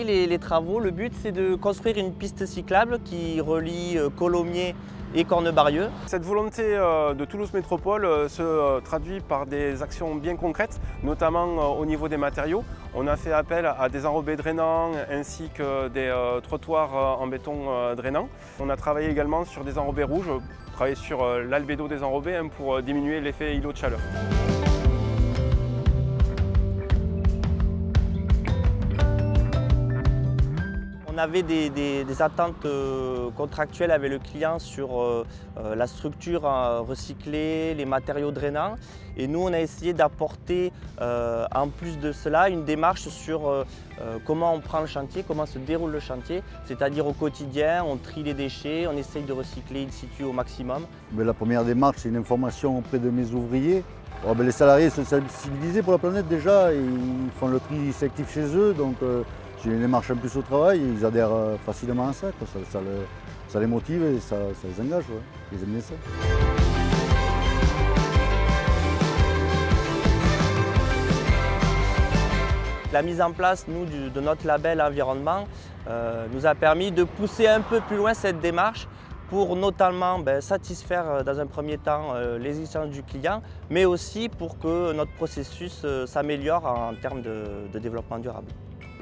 ici les travaux, le but c'est de construire une piste cyclable qui relie Colomiers et Cornebarieux. Cette volonté de Toulouse Métropole se traduit par des actions bien concrètes, notamment au niveau des matériaux. On a fait appel à des enrobés drainants ainsi que des trottoirs en béton drainant. On a travaillé également sur des enrobés rouges, travaillé sur l'albédo des enrobés pour diminuer l'effet îlot de chaleur. On avait des attentes contractuelles avec le client sur la structure recyclée, les matériaux drainants. Et nous, on a essayé d'apporter, en plus de cela, une démarche sur comment on prend le chantier, comment se déroule le chantier. C'est-à-dire au quotidien, on trie les déchets, on essaye de recycler in situ au maximum. Mais la première démarche, c'est une information auprès de mes ouvriers. Alors, les salariés sont sensibilisés pour la planète déjà, ils font le tri sélectif chez eux. Donc, c'est une démarche en plus au travail, ils adhèrent facilement à ça, quoi. Ça les motive et ça les engage, ouais. Ils aiment bien ça. La mise en place, nous, de notre label environnement nous a permis de pousser un peu plus loin cette démarche pour notamment satisfaire dans un premier temps les exigences du client, mais aussi pour que notre processus s'améliore en termes de développement durable.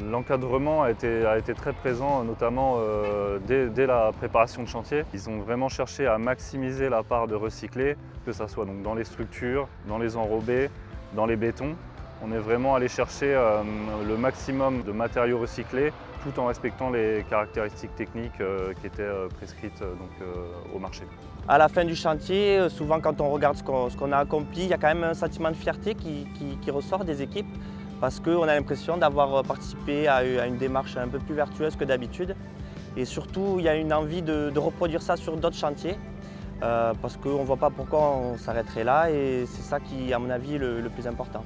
L'encadrement a été très présent, notamment dès la préparation de chantier. Ils ont vraiment cherché à maximiser la part de recyclé, que ce soit donc dans les structures, dans les enrobés, dans les bétons. On est vraiment allé chercher le maximum de matériaux recyclés tout en respectant les caractéristiques techniques qui étaient prescrites au marché. À la fin du chantier, souvent quand on regarde ce qu'on a accompli, il y a quand même un sentiment de fierté qui ressort des équipes parce qu'on a l'impression d'avoir participé à une démarche un peu plus vertueuse que d'habitude. Et surtout, il y a une envie de reproduire ça sur d'autres chantiers parce qu'on ne voit pas pourquoi on s'arrêterait là et c'est ça qui, à mon avis, est le plus important.